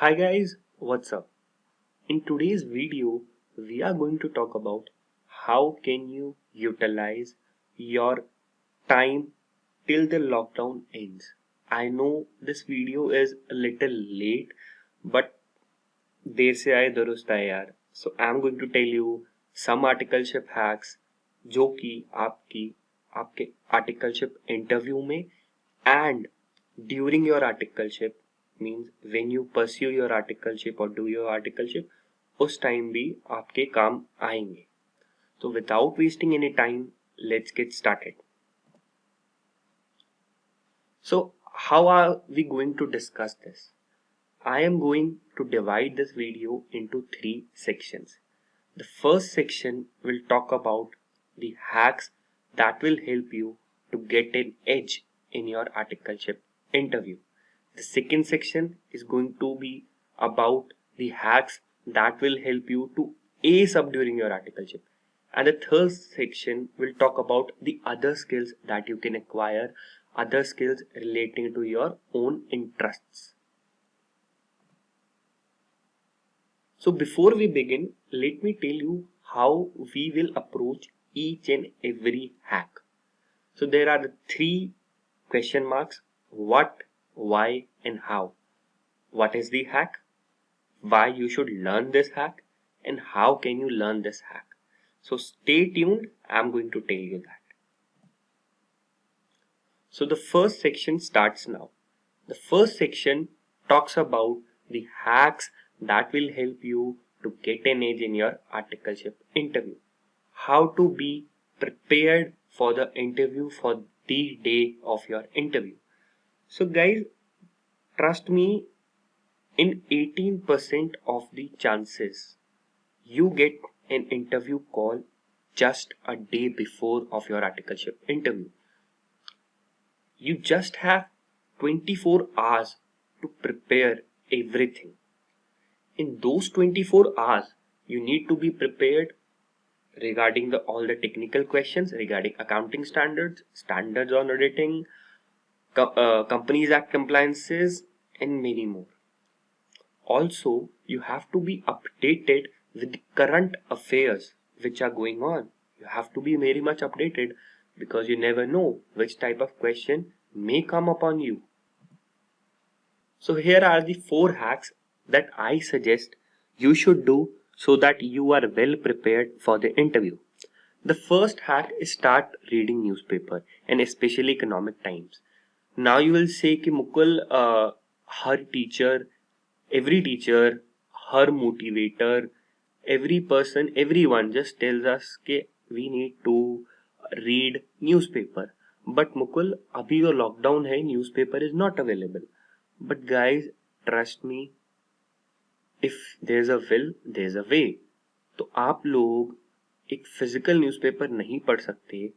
Hi guys, what's up? In today's video, we are going to talk about how can you utilize your time till the lockdown ends. I know this video is a little late, but देर से आए दुरुस्त आए यार. So I'm going to tell you some articleship hacks जो कि आपके articleship interview में and during your articleship means when you pursue your articleship or do your articleship उस टाइम भी आपके काम आएंगे. So without wasting any time, let's get started. So how are we going to discuss this? I am going to divide this video into 3 sections. The first section will talk about the hacks that will help you to get an edge in your articleship interview. The second section is going to be about the hacks that will help you to ace up during your articleship. And the third section will talk about the other skills that you can acquire, other skills relating to your own interests. So before we begin, let me tell you how we will approach each and every hack. So there are the 3 question marks: what, why, and how. What is the hack? Why you should learn this hack? And how can you learn this hack? So stay tuned, I'm going to tell you that. So the first section starts now. The first section talks about the hacks that will help you to get an edge in your articleship interview. How to be prepared for the interview, for the day of your interview. So guys, trust me, in 18% of the chances you get an interview call just a day before of your articleship interview. You just have 24 hours to prepare everything. In those 24 hours, you need to be prepared regarding all the technical questions, regarding accounting standards, standards on auditing, Companies Act compliances, and many more. Also, you have to be updated with the current affairs which are going on. You have to be very much updated because you never know which type of question may come upon you. So here are the 4 hacks that I suggest you should do so that you are well prepared for the interview. The first hack is start reading newspaper and especially Economic Times. Now you will say कि Mukul her teacher, every teacher, her motivator, every person, everyone just tells us कि we need to read newspaper. But Mukul, अभी जो lockdown है, newspaper is not available. But guys, trust me, if there's a will, there's a way. तो आप लोग एक physical newspaper नहीं पढ़ सकते,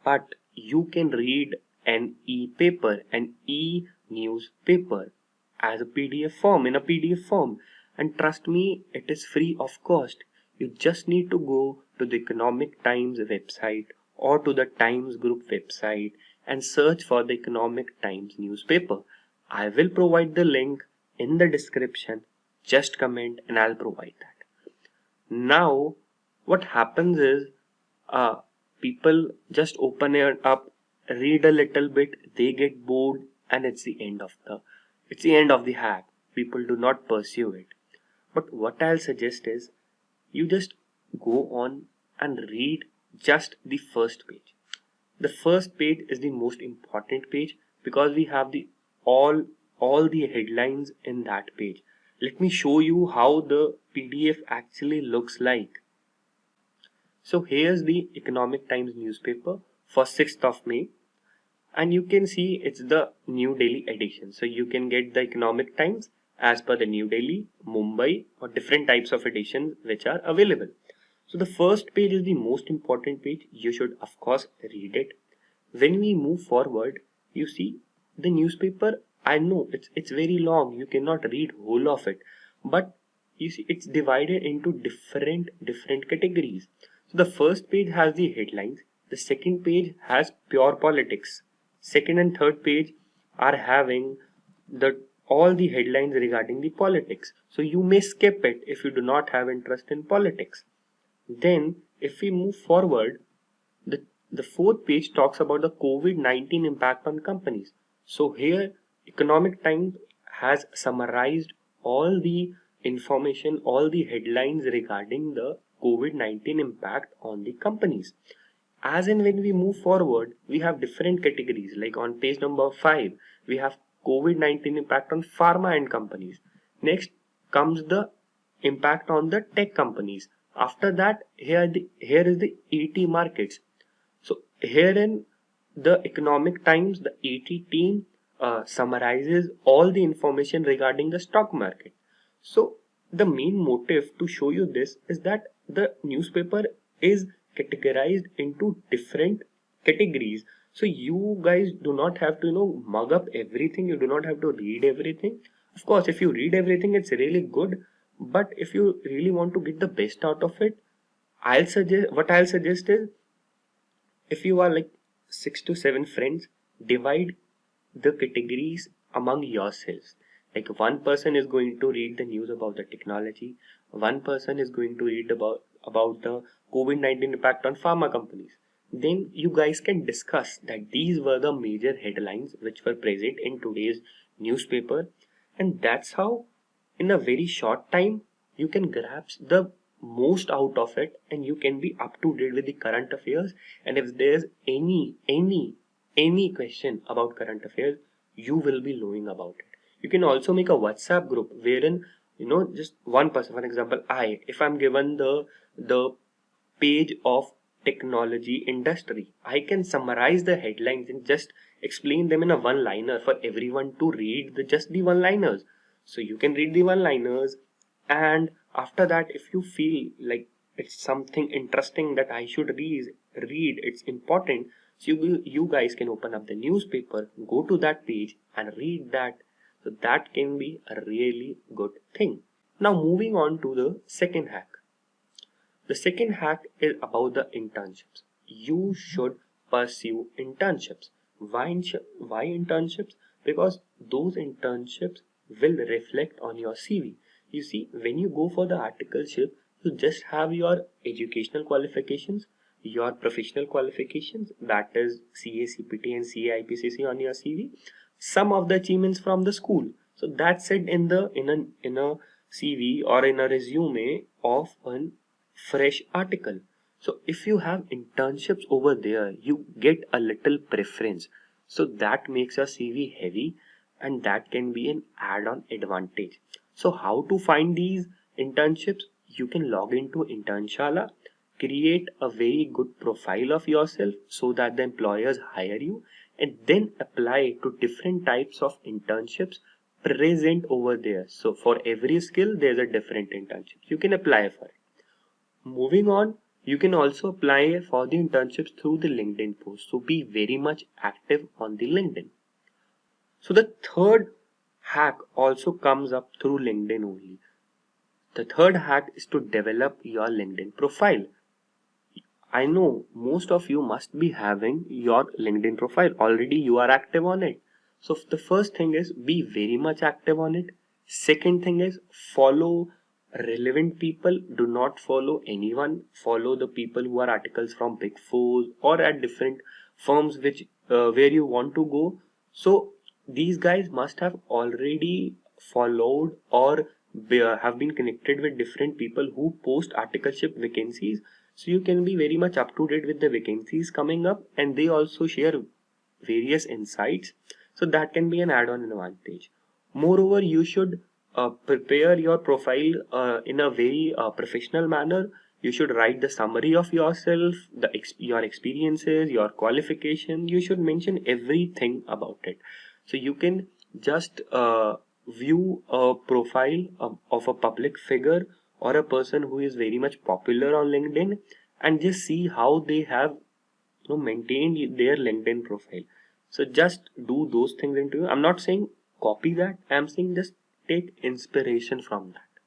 but you can read an e-paper, an e-newspaper as a PDF form, in a PDF form. And trust me, it is free of cost. You just need to go to the Economic Times website or to the Times Group website and search for the Economic Times newspaper. I will provide the link in the description. Just comment and I'll provide that. Now, what happens is people just open it up, read a little bit, they get bored, and it's the end of the hack. People do not pursue it. But what I'll suggest is you just go on and read just the first page. The first page is the most important page because we have the all the headlines in that page. Let me show you how the PDF actually looks like. So here's the Economic Times newspaper for 6th of May. And you can see it's the New Delhi edition. So you can get the Economic Times as per the New Delhi, Mumbai, or different types of editions which are available. So the first page is the most important page. You should of course read it. When we move forward, you see the newspaper. I know it's very long. You cannot read whole of it, but you see it's divided into different categories. So the first page has the headlines. The second page has pure politics. Second and third page are having the all the headlines regarding the politics. So you may skip it if you do not have interest in politics. Then if we move forward, the fourth page talks about the COVID-19 impact on companies. So here Economic Times has summarized all the information, all the headlines regarding the COVID-19 impact on the companies. As and when we move forward, we have different categories. Like on page number 5, we have COVID-19 impact on pharma and companies. Next comes the impact on the tech companies. After that, here is the ET markets. So herein the Economic Times, the ET team summarizes all the information regarding the stock market. So the main motive to show you this is that the newspaper is categorized into different categories. So you guys do not have to mug up everything. You do not have to read everything. Of course, if you read everything, it's really good. But if you really want to get the best out of it, I'll suggest is, if you are like 6 to 7 friends, divide the categories among yourselves. Like one person is going to read the news about the technology, one person is going to read about the COVID-19 impact on pharma companies. Then you guys can discuss that these were the major headlines which were present in today's newspaper, and that's how in a very short time you can grasp the most out of it, and you can be up to date with the current affairs. And if there's any question about current affairs, you will be knowing about it. You can also make a WhatsApp group wherein just one person, for example, if I'm given the page of technology industry, I can summarize the headlines and just explain them in a one liner for everyone to read just the one liners. So you can read the one liners, and after that, if you feel like it's something interesting that I should read, it's important. So you guys can open up the newspaper, go to that page and read that. So that can be a really good thing. Now moving on to the second hack. The second hack is about the internships. You should pursue internships. Why internships? Because those internships will reflect on your CV. You see, when you go for the articleship, you just have your educational qualifications, your professional qualifications, that is CA, CPT and CA IPCC on your CV, some of the achievements from the school. So that's it in a CV or in a resume of an fresh article. So if you have internships over there, you get a little preference. So that makes your CV heavy, and that can be an add-on advantage. So how to find these internships? You can log into Internshala, create a very good profile of yourself so that the employers hire you, and then apply to different types of internships present over there. So for every skill, there's a different internship. You can apply for it. Moving on, you can also apply for the internships through the LinkedIn post. So be very much active on the LinkedIn. So the third hack also comes up through LinkedIn only. The third hack is to develop your LinkedIn profile. I know most of you must be having your LinkedIn profile. Already you are active on it. So the first thing is be very much active on it. Second thing is follow relevant people. Do not follow anyone. Follow the people who are articles from Big Four or at different firms where you want to go. So these guys must have already followed or have been connected with different people who post articleship vacancies. So you can be very much up to date with the vacancies coming up, and they also share various insights. So that can be an add-on advantage. Moreover, you should prepare your profile in a very professional manner. You should write the summary of yourself, your experiences, your qualification. You should mention everything about it. So you can just view a profile of a public figure or a person who is very much popular on LinkedIn and just see how they have maintained their LinkedIn profile. So just do those things into you. I'm not saying copy that. I'm saying just take inspiration from that.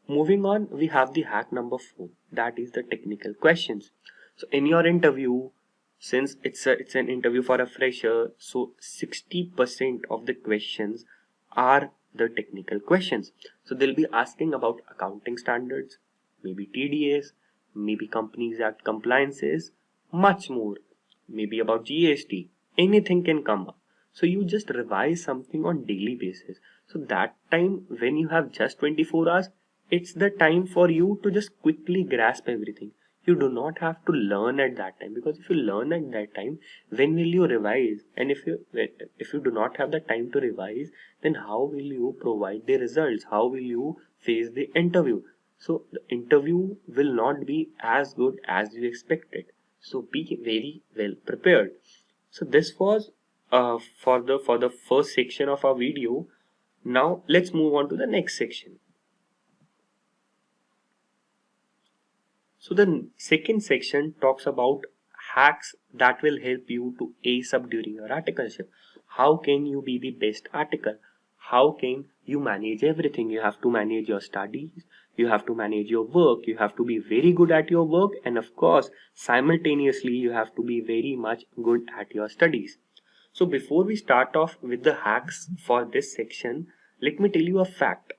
Moving on, we have the hack number 4. That is the technical questions. So in your interview, since it's an interview for a fresher, so 60% of the questions are the technical questions. So they'll be asking about accounting standards, maybe TDS, maybe Companies Act compliances, much more, maybe about GST. Anything can come up. So you just revise something on daily basis. So that time when you have just 24 hours, it's the time for you to just quickly grasp everything. You do not have to learn at that time, because if you learn at that time, when will you revise? And if you do not have the time to revise, then how will you provide the results? How will you face the interview? So the interview will not be as good as you expected. So be very well prepared. So this was for the first section of our video. Now let's move on to the next section. So the second section talks about hacks that will help you to ace up during your articleship. How can you be the best article? How can you manage everything? You have to manage your studies, you have to manage your work, you have to be very good at your work, and of course, simultaneously, you have to be very much good at your studies. So before we start off with the hacks for this section, let me tell you a fact.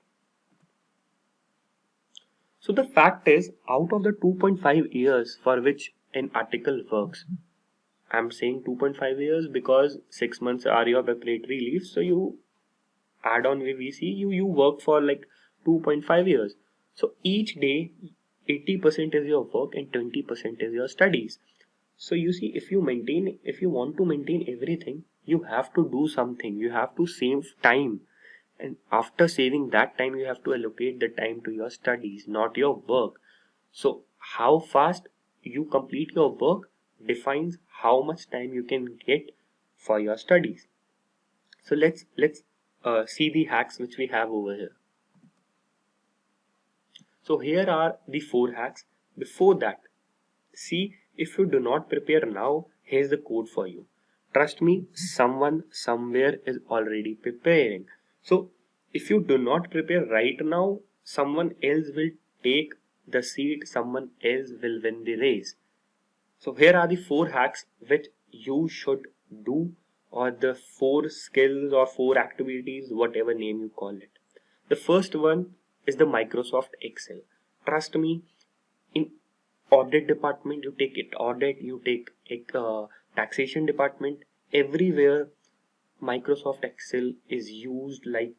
So the fact is, out of the 2.5 years for which an article works, I'm saying 2.5 years because 6 months are your preparatory leave, so you add on VVC, you work for like 2.5 years. So each day, 80% is your work and 20% is your studies. So you see, if you want to maintain everything, you have to do something, you have to save time. And after saving that time, you have to allocate the time to your studies, not your work. So how fast you complete your work defines how much time you can get for your studies. So let's see the hacks which we have over here. So here are the 4 hacks. Before that, see, if you do not prepare now, here's the code for you. Trust me, someone somewhere is already preparing. So if you do not prepare right now, someone else will take the seat, someone else will win the race. So here are the 4 hacks which you should do, or the 4 skills or 4 activities, whatever name you call it. The first one is the Microsoft Excel. Trust me, in audit department, you take it audit, you take taxation department, everywhere Microsoft Excel is used like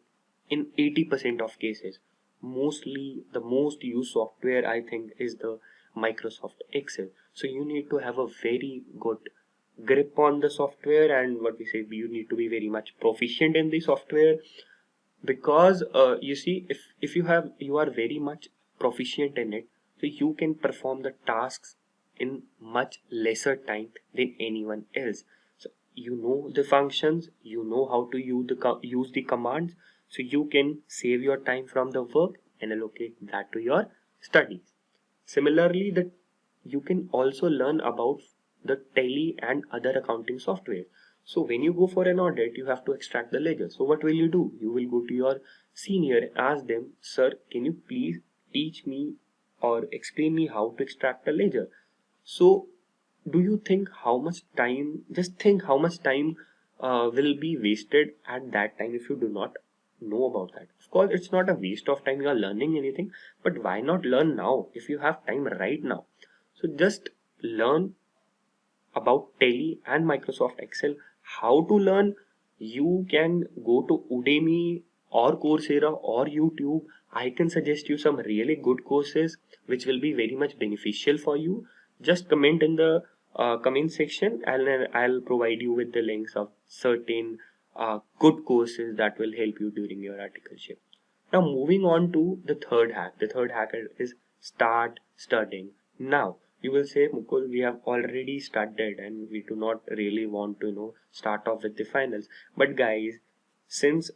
in 80% of cases. Mostly the most used software I think is the Microsoft Excel. So you need to have a very good grip on the software, and what we say, you need to be very much proficient in the software, because you see, if you are very much proficient in it, so you can perform the tasks in much lesser time than anyone else. So you know the functions, you know how to use the commands, so you can save your time from the work and allocate that to your studies. Similarly, that you can also learn about the Tally and other accounting software. So when you go for an audit, you have to extract the ledger. So what will you do? You will go to your senior, ask them, sir, can you please teach me or explain me how to extract a ledger? So do you think how much time, just think how much time will be wasted at that time if you do not know about that? Of course, it's not a waste of time, you are learning anything, but why not learn now if you have time right now? So just learn about Tally and Microsoft Excel. How to learn? You can go to Udemy or Coursera or YouTube. I can suggest you some really good courses which will be very much beneficial for you. Just comment in the comment section, and then I'll provide you with the links of certain good courses that will help you during your articleship. Now moving on to the third hack. The third hack is start studying now. You will say, Mukul, we have already started and we do not really want to, start off with the finals. But guys, since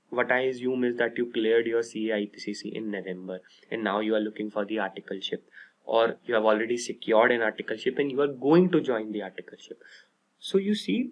what I assume is that you cleared your CA IPCC in November and now you are looking for the articleship, or you have already secured an articleship and you are going to join the articleship. So you see,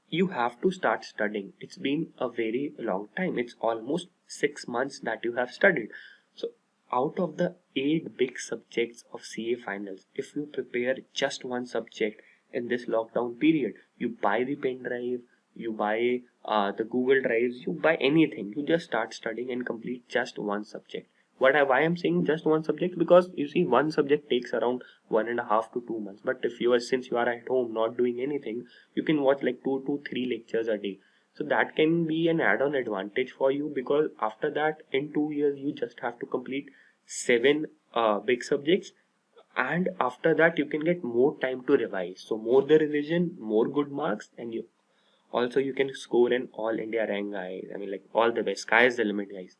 you have to start studying. It's been a very long time. It's almost 6 months that you have studied. So out of the 8 big subjects of CA finals, if you prepare just one subject in this lockdown period, you buy the pen drive, you buy the Google Drives, you buy anything, you just start studying and complete just one subject. Why I'm saying just one subject, because you see one subject takes around 1.5 to 2 months, but if you are, since you are at home not doing anything, you can watch like 2 to 3 lectures a day. So that can be an add-on advantage for you, because after that in 2 years you just have to complete seven big subjects, and after that you can get more time to revise. So more the revision, more good marks, and you can score an all India rank, guys. I mean, like, all the best. Sky is the limit, guys.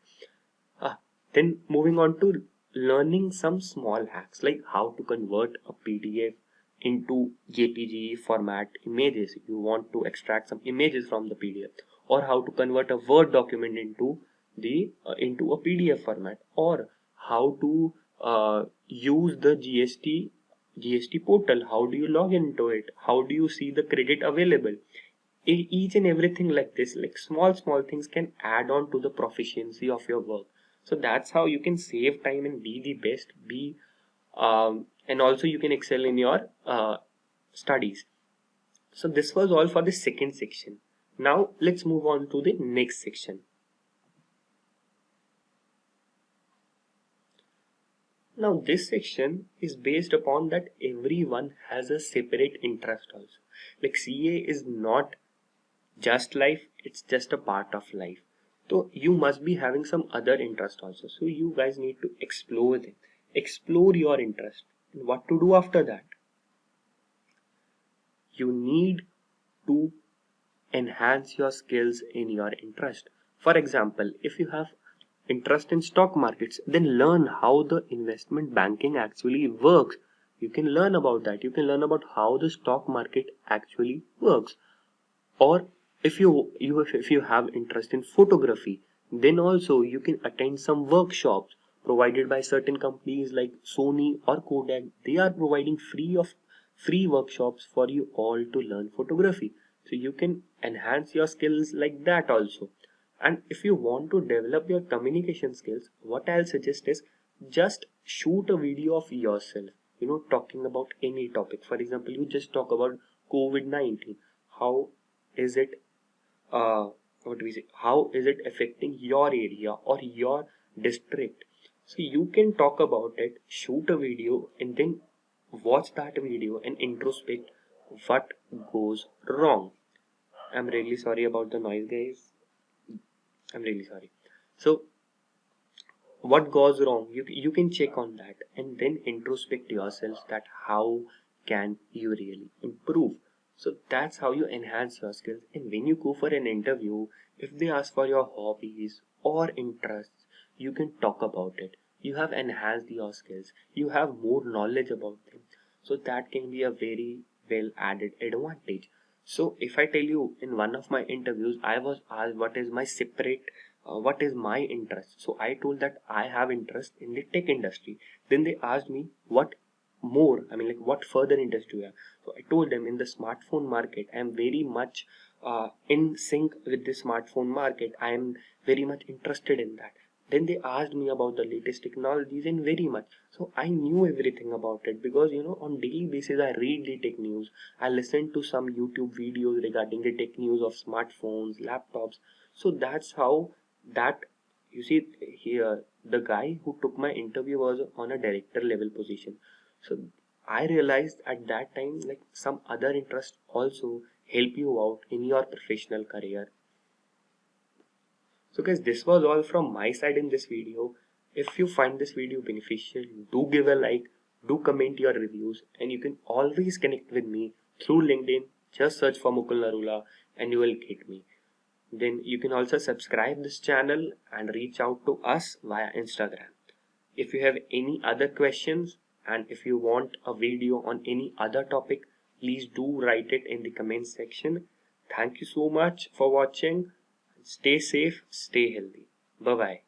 Ah, then moving on to learning some small hacks, like how to convert a PDF into JPG format images. You want to extract some images from the PDF, or how to convert a Word document into a PDF format, or how to use the GST portal. How do you log into it? How do you see the credit available? Each and everything like this, like small things, can add on to the proficiency of your work. So that's how you can save time and be the best, and also you can excel in your studies. So this was all for the second section. Now let's move on to the next section. Now this section is based upon that everyone has a separate interest also. Like, CA is not just life, it's just a part of life. So you must be having some other interest also. So you guys need to explore them, explore your interest. And what to do after that? You need to enhance your skills in your interest. For example, if you have interest in stock markets, then learn how the investment banking actually works. You can learn about that. You can learn about how the stock market actually works. Or if you have interest in photography, then also you can attend some workshops provided by certain companies like Sony or Kodak. They are providing free workshops for you all to learn photography, so you can enhance your skills like that also. And if you want to develop your communication skills, what I'll suggest is just shoot a video of yourself, talking about any topic. For example, you just talk about COVID-19. How is it what do we say, how is it affecting your area or your district? So you can talk about it, shoot a video, and then watch that video and introspect what goes wrong. I'm really sorry about the noise, guys. I'm really sorry. So what goes wrong, you can check on that and then introspect yourself, that how can you really improve. So that's how you enhance your skills. And when you go for an interview, if they ask for your hobbies or interests, you can talk about it. You have enhanced your skills, you have more knowledge about them, so that can be a very well added advantage. So if I tell you, in one of my interviews I was asked what is my interest. So I told that I have interest in the tech industry. Then they asked me what more, I mean, like, what further interest do you have? So I told them, in the smartphone market I am very much in sync with the smartphone market. I am very much interested in that. Then they asked me about the latest technologies, and very much. So I knew everything about it, because on daily basis I read the tech news. I listen to some YouTube videos regarding the tech news of smartphones, laptops. So that's how that, you see, here the guy who took my interview was on a director level position. So I realized at that time, like, some other interest also help you out in your professional career. So guys, this was all from my side in this video. If you find this video beneficial, do give a like, do comment your reviews, and you can always connect with me through LinkedIn. Just search for Mukul Narula and you will get me. Then you can also subscribe this channel and reach out to us via Instagram. If you have any other questions, and if you want a video on any other topic, please do write it in the comment section. Thank you so much for watching. Stay safe, stay healthy. Bye bye.